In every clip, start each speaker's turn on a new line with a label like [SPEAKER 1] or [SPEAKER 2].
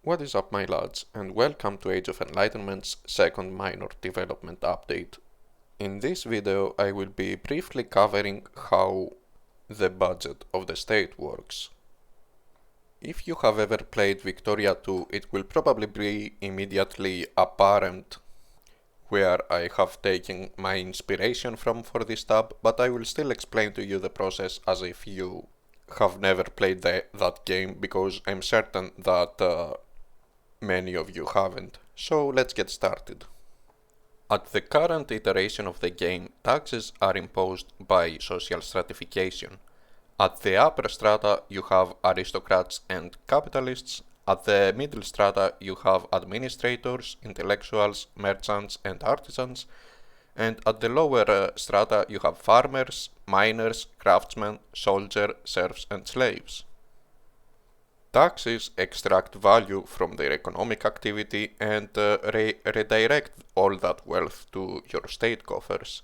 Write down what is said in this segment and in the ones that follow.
[SPEAKER 1] What is up, my lads, and welcome to Age of Enlightenment's second minor development update. In this video I will be briefly covering how the budget of the state works. If you have ever played Victoria 2, it will probably be immediately apparent where I have taken my inspiration from for this tab, but I will still explain to you the process as if you have never played that game, because I'm certain that many of you haven't. So let's get started. At the current iteration of the game, taxes are imposed by social stratification. At the upper strata you have aristocrats and capitalists, at the middle strata you have administrators, intellectuals, merchants and artisans, and at the lower strata you have farmers, miners, craftsmen, soldiers, serfs and slaves. Taxes extract value from their economic activity and redirect all that wealth to your state coffers.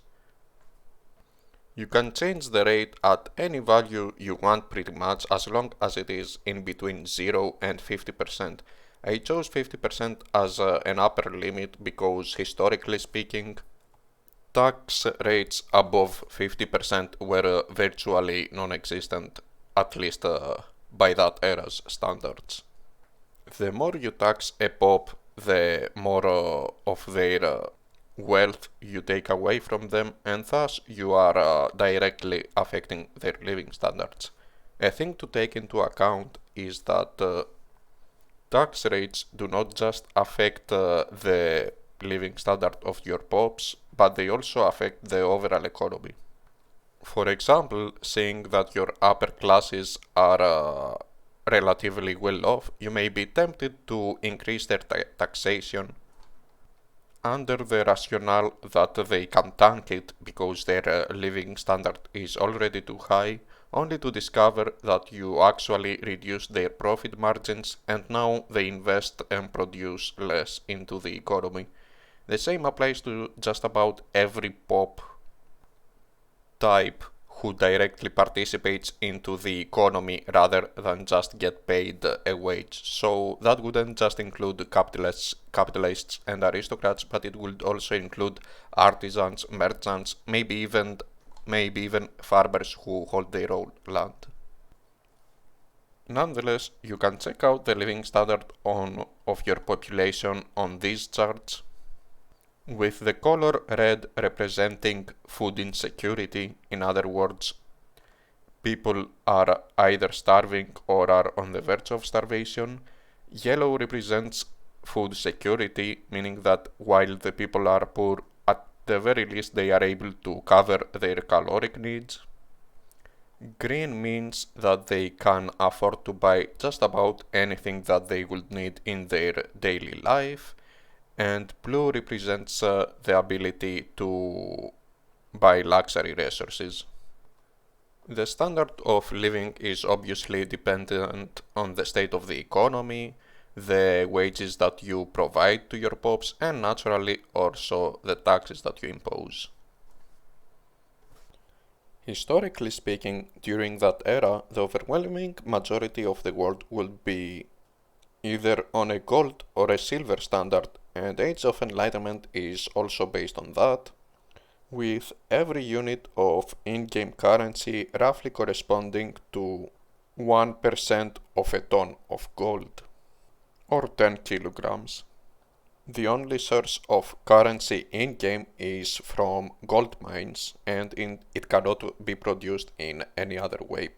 [SPEAKER 1] You can change the rate at any value you want pretty much, as long as it is in between 0 and 50%. I chose 50% as an upper limit because, historically speaking, tax rates above 50% were virtually non-existent, at least by that era's standards. The more you tax a pop, the more of their wealth you take away from them, and thus you are directly affecting their living standards. A thing to take into account is that tax rates do not just affect the living standard of your pops, but they also affect the overall economy. For example, seeing that your upper classes are relatively well off, you may be tempted to increase their taxation under the rationale that they can tank it because their living standard is already too high, only to discover that you actually reduce their profit margins and now they invest and produce less into the economy. The same applies to just about every pop type who directly participates into the economy rather than just get paid a wage. So that wouldn't just include capitalists and aristocrats, but it would also include artisans, merchants, maybe even farmers who hold their own land. Nonetheless, you can check out the living standard of your population on these charts, with the color red representing food insecurity. In other words, people are either starving or are on the verge of starvation. Yellow represents food security, meaning that while the people are poor, at the very least they are able to cover their caloric needs. Green means that they can afford to buy just about anything that they would need in their daily life. And blue represents the ability to buy luxury resources. The standard of living is obviously dependent on the state of the economy, the wages that you provide to your pops, and naturally also the taxes that you impose. Historically speaking, during that era, the overwhelming majority of the world would be either on a gold or a silver standard, and Age of Enlightenment is also based on that, with every unit of in-game currency roughly corresponding to 1% of a ton of gold, or 10 kilograms. The only source of currency in-game is from gold mines, and it cannot be produced in any other way,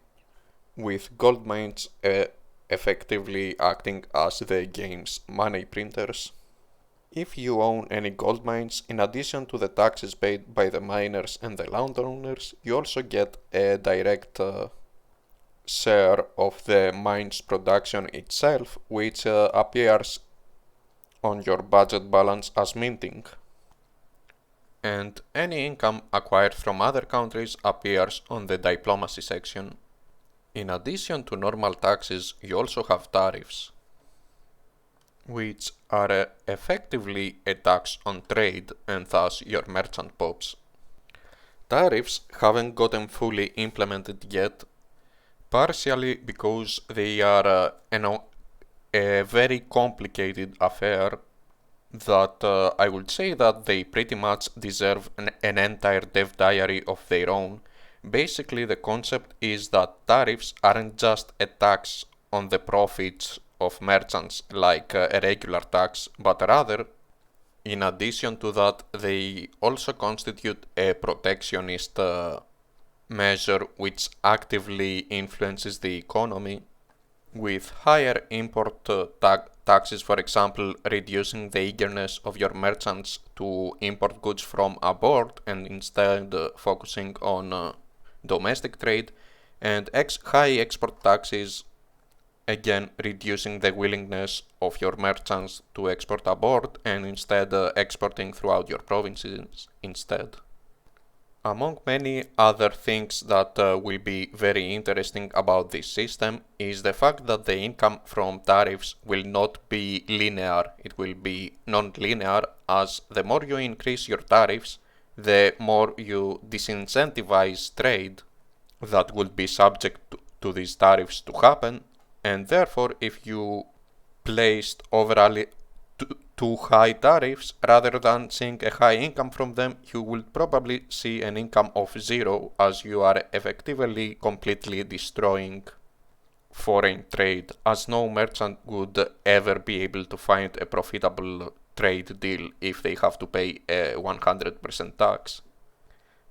[SPEAKER 1] with gold mines effectively acting as the game's money printers. If you own any gold mines, in addition to the taxes paid by the miners and the landowners, you also get a direct share of the mine's production itself, which appears on your budget balance as minting. And any income acquired from other countries appears on the diplomacy section. In addition to normal taxes, you also have tariffs, which are effectively a tax on trade and thus your merchant pops. Tariffs haven't gotten fully implemented yet, partially because they are a very complicated affair that I would say that they pretty much deserve an entire dev diary of their own. Basically, the concept is that tariffs aren't just a tax on the profits of merchants like a regular tax, but rather, in addition to that, they also constitute a protectionist measure which actively influences the economy, with higher import taxes, for example, reducing the eagerness of your merchants to import goods from abroad and instead focusing on domestic trade, and high export taxes, again reducing the willingness of your merchants to export abroad and instead exporting throughout your provinces instead. Among many other things that will be very interesting about this system is the fact that the income from tariffs will not be linear, it will be non-linear, as the more you increase your tariffs, the more you disincentivize trade that would be subject to these tariffs to happen, and therefore if you placed overall too high tariffs, rather than seeing a high income from them, you will probably see an income of zero, as you are effectively completely destroying foreign trade, as no merchant would ever be able to find a profitable trade deal if they have to pay a 100% tax.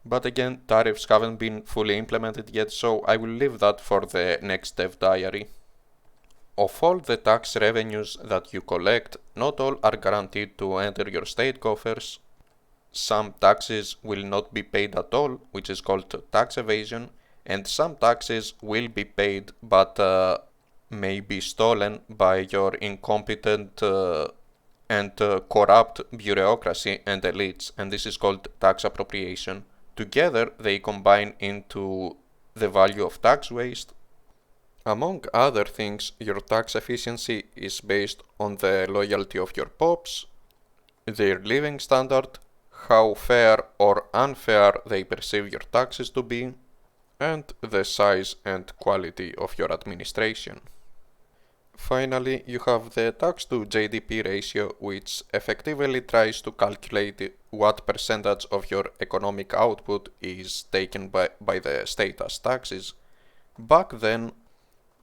[SPEAKER 1] But again, tariffs haven't been fully implemented yet, so I will leave that for the next dev diary. Of all the tax revenues that you collect, not all are guaranteed to enter your state coffers. Some taxes will not be paid at all, which is called tax evasion, and some taxes will be paid but may be stolen by your incompetent and corrupt bureaucracy and elites, and this is called tax appropriation. Together, they combine into the value of tax waste. Among other things, your tax efficiency is based on the loyalty of your pops, their living standard, how fair or unfair they perceive your taxes to be, and the size and quality of your administration. Finally, you have the tax to GDP ratio, which effectively tries to calculate what percentage of your economic output is taken by the state as taxes. Back then,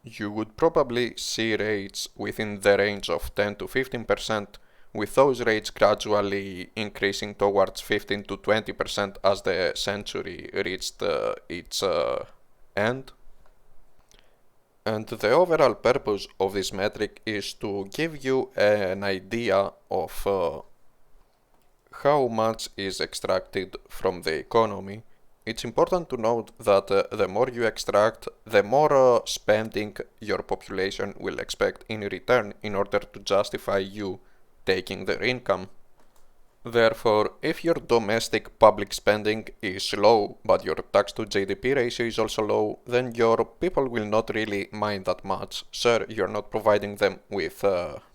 [SPEAKER 1] you would probably see rates within the range of 10 to 15%, with those rates gradually increasing towards 15 to 20% as the century reached its end. And the overall purpose of this metric is to give you an idea of how much is extracted from the economy. It's important to note that the more you extract, the more spending your population will expect in return in order to justify you taking their income. Therefore, if your domestic public spending is low, but your tax to GDP ratio is also low, then your people will not really mind that much. Sure, you're not providing them with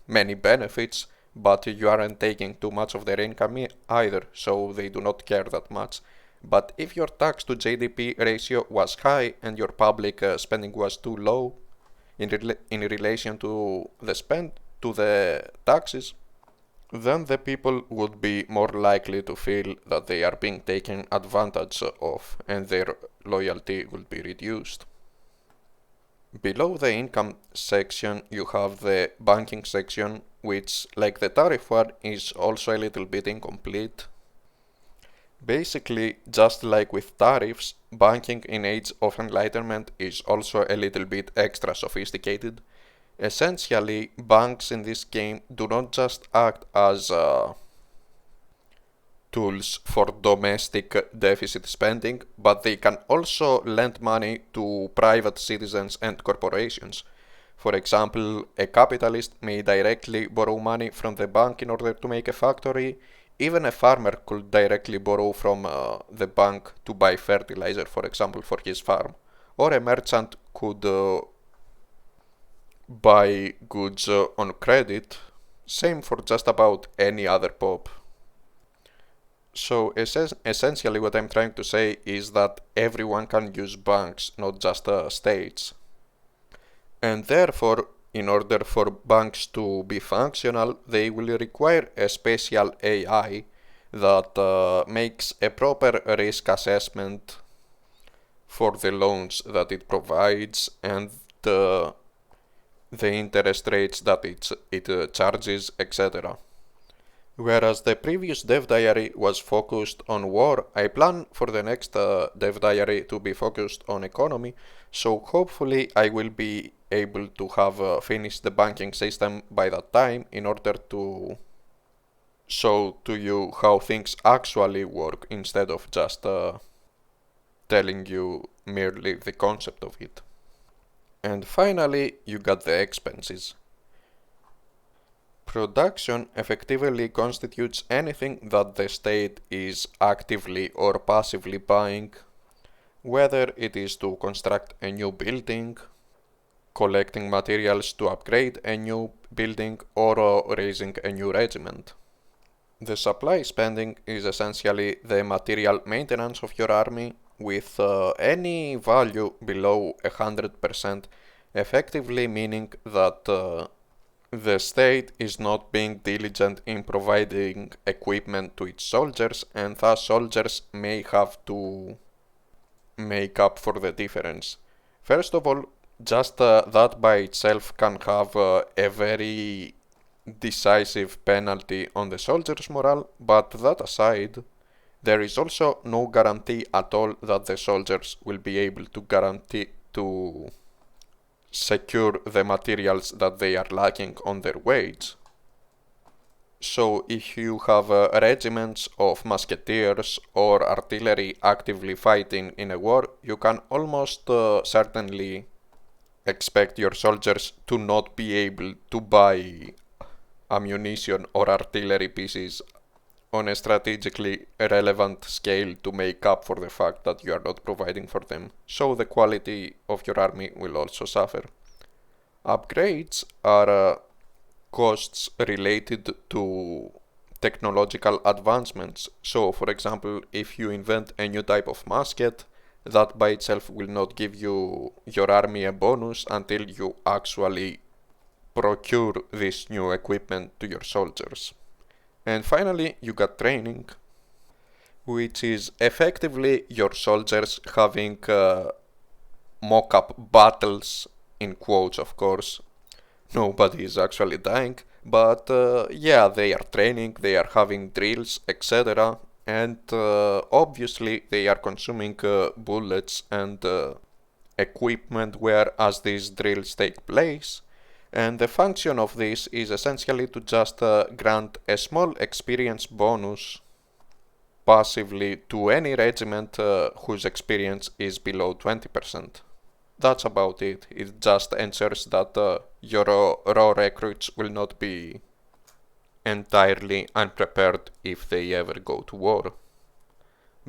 [SPEAKER 1] many benefits, but you aren't taking too much of their income either, so they do not care that much. But if your tax to GDP ratio was high and your public spending was too low in relation to the taxes, then the people would be more likely to feel that they are being taken advantage of and their loyalty will be reduced. Below the income section you have the banking section, which, like the tariff one, is also a little bit incomplete. Basically, just like with tariffs, banking in Age of Enlightenment is also a little bit extra sophisticated. Essentially, banks in this game do not just act as tools for domestic deficit spending, but they can also lend money to private citizens and corporations. For example, a capitalist may directly borrow money from the bank in order to make a factory. Even a farmer could directly borrow from the bank to buy fertilizer, for example, for his farm. Or a merchant could buy goods on credit. Same for just about any other pop. So essentially what I'm trying to say is that everyone can use banks, not just states. And therefore, in order for banks to be functional, they will require a special AI that makes a proper risk assessment for the loans that it provides and the interest rates that it charges, etc. Whereas the previous dev diary was focused on war, I plan for the next dev diary to be focused on economy, so hopefully I will be able to have finished the banking system by that time in order to show to you how things actually work instead of just telling you merely the concept of it. And finally, you got the expenses. Production effectively constitutes anything that the state is actively or passively buying, whether it is to construct a new building, collecting materials to upgrade a new building, or raising a new regiment. The supply spending is essentially the material maintenance of your army, with any value below 100% effectively meaning that the state is not being diligent in providing equipment to its soldiers, and thus soldiers may have to make up for the difference. First of all, just that by itself can have a very decisive penalty on the soldiers' morale, but that aside, there is also no guarantee at all that the soldiers will be able to guarantee to secure the materials that they are lacking on their wage. So if you have regiments of musketeers or artillery actively fighting in a war, you can almost certainly expect your soldiers to not be able to buy ammunition or artillery pieces on a strategically relevant scale to make up for the fact that you are not providing for them. So the quality of your army will also suffer. Upgrades are costs related to technological advancements. So, for example, if you invent a new type of musket, that by itself will not give your army a bonus until you actually procure this new equipment to your soldiers. And finally, you got training, which is effectively your soldiers having mock-up battles, in quotes of course. Nobody is actually dying, but yeah, they are training, they are having drills, etc. And obviously they are consuming bullets and equipment whereas these drills take place. And the function of this is essentially to just grant a small experience bonus passively to any regiment whose experience is below 20%. That's about it. It just ensures that your raw recruits will not be entirely unprepared if they ever go to war.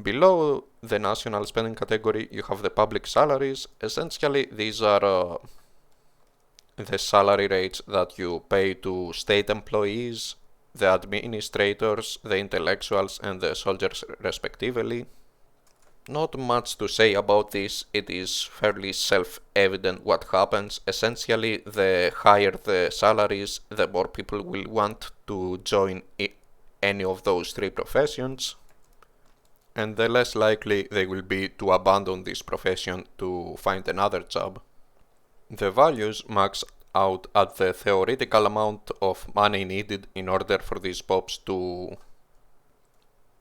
[SPEAKER 1] Below the national spending category, you have the public salaries. Essentially, these are the salary rates that you pay to state employees, the administrators, the intellectuals, and the soldiers respectively. Not much to say about this, it is fairly self-evident what happens. Essentially, the higher the salaries, the more people will want to join any of those three professions, and the less likely they will be to abandon this profession to find another job. The values max out at the theoretical amount of money needed in order for these pops to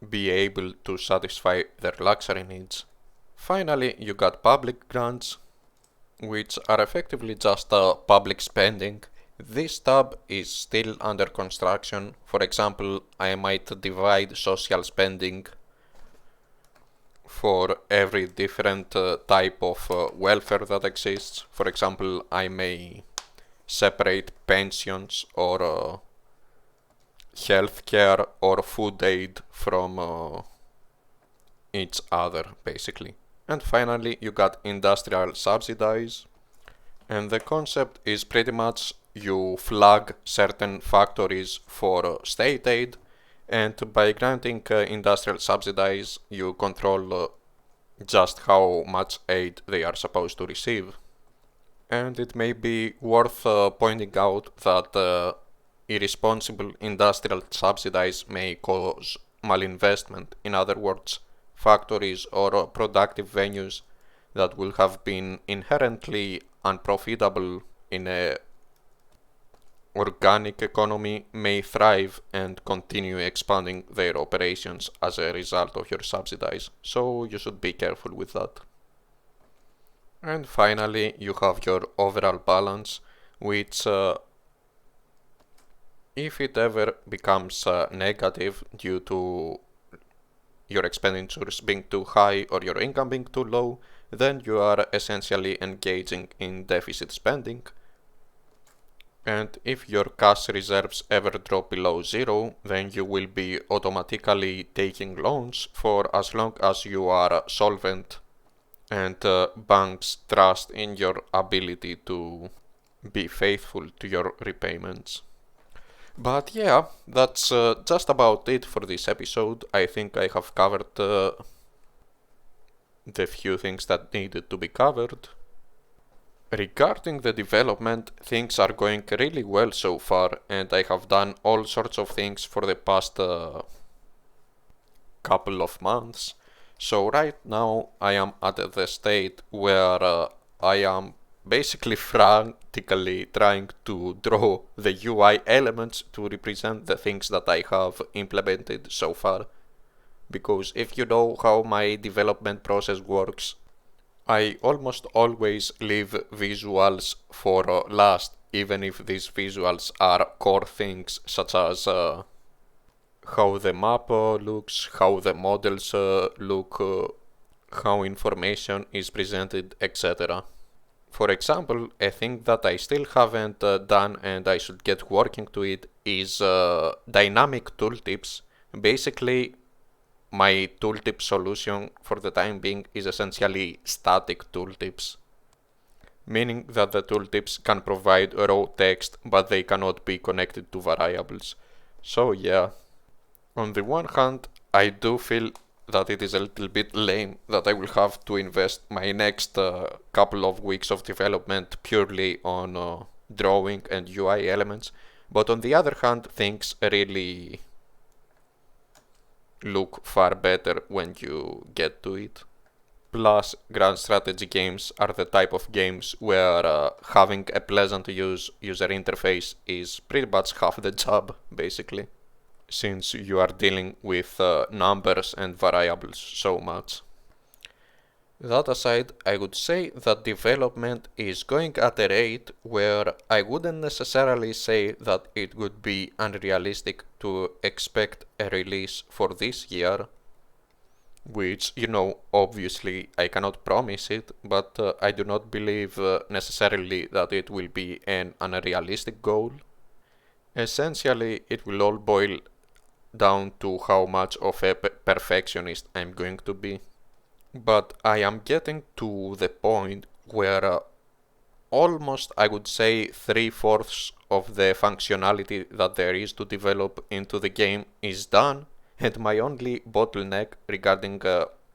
[SPEAKER 1] be able to satisfy their luxury needs. Finally, you got public grants, which are effectively just public spending. This tab is still under construction. For example, I might divide social spending for every different type of welfare that exists. For example, I may separate pensions or healthcare or food aid from each other, basically. And finally, you got industrial subsidies, and the concept is pretty much you flag certain factories for state aid, and by granting industrial subsidies, you control just how much aid they are supposed to receive. And it may be worth pointing out that irresponsible industrial subsidies may cause malinvestment. In other words, factories or productive venues that will have been inherently unprofitable in a organic economy may thrive and continue expanding their operations as a result of your subsidies, so you should be careful with that. And finally, you have your overall balance, which if it ever becomes negative due to your expenditures being too high or your income being too low, then you are essentially engaging in deficit spending. And if your cash reserves ever drop below zero, then you will be automatically taking loans for as long as you are solvent and banks trust in your ability to be faithful to your repayments. But yeah, that's just about it for this episode. I think I have covered the few things that needed to be covered. Regarding the development, things are going really well so far, and I have done all sorts of things for the past couple of months. So right now I am at the state where I am basically frantically trying to draw the UI elements to represent the things that I have implemented so far. Because if you know how my development process works, I almost always leave visuals for last, even if these visuals are core things such as how the map looks, how the models look, how information is presented, etc. For example, a thing that I still haven't done and I should get working to it is dynamic tooltips. Basically, my tooltip solution for the time being is essentially static tooltips, meaning that the tooltips can provide raw text but they cannot be connected to variables. So yeah, on the one hand, I do feel that it is a little bit lame that I will have to invest my next couple of weeks of development purely on drawing and UI elements, but on the other hand, things really look far better when you get to it. Plus, grand strategy games are the type of games where having a pleasant to use user interface is pretty much half the job, basically, since you are dealing with numbers and variables so much. That aside, I would say that development is going at a rate where I wouldn't necessarily say that it would be unrealistic to expect a release for this year, which, obviously I cannot promise it, but I do not believe necessarily that it will be an unrealistic goal. Essentially, it will all boil down to how much of a perfectionist I'm going to be. But I am getting to the point where almost, I would say, 3/4 of the functionality that there is to develop into the game is done, and my only bottleneck regarding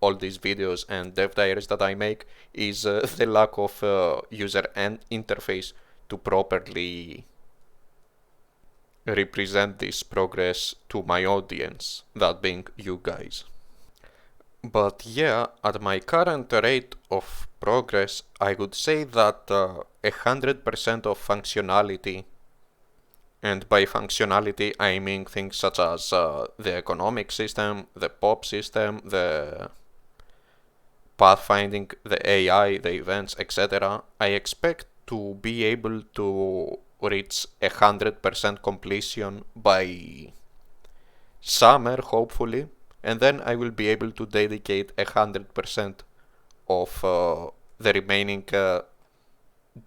[SPEAKER 1] all these videos and dev diaries that I make is the lack of user interface to properly represent this progress to my audience, that being you guys. But yeah, at my current rate of progress, I would say that 100% of functionality, and by functionality I mean things such as the economic system, the pop system, the pathfinding, the AI, the events, etc. I expect to be able to reach 100% completion by summer, hopefully, and then I will be able to dedicate 100% of the remaining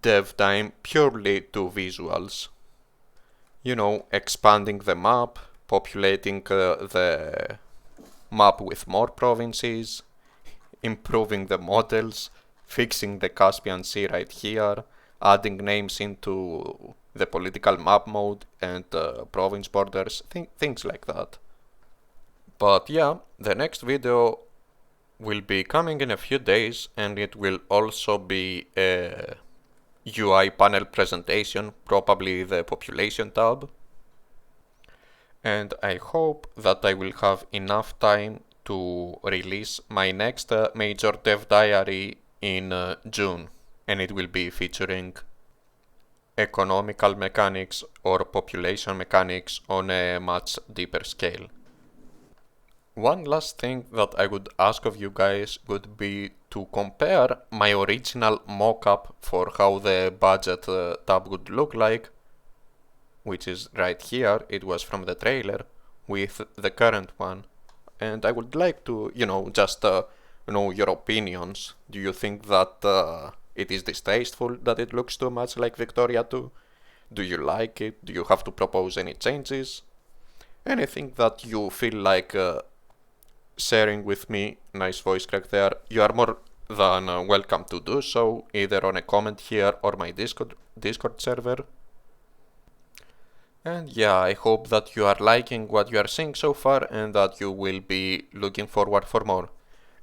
[SPEAKER 1] dev time purely to visuals. Expanding the map, populating the map with more provinces, improving the models, fixing the Caspian Sea right here, adding names into the political map mode and province borders, things like that. But yeah, the next video will be coming in a few days, and it will also be a UI panel presentation, probably the population tab. And I hope that I will have enough time to release my next major dev diary in June, and it will be featuring economical mechanics or population mechanics on a much deeper scale. One last thing that I would ask of you guys would be to compare my original mockup for how the budget tab would look like, which is right here, it was from the trailer, with the current one. And I would like to, just know your opinions. Do you think that it is distasteful that it looks too much like Victoria 2? Do you like it? Do you have to propose any changes? Anything that you feel like sharing with me, nice voice crack there, you are more than welcome to do so, either on a comment here or my Discord server. And yeah, I hope that you are liking what you are seeing so far and that you will be looking forward for more.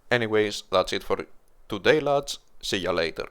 [SPEAKER 1] Anyways, that's it for today, lads. See ya later.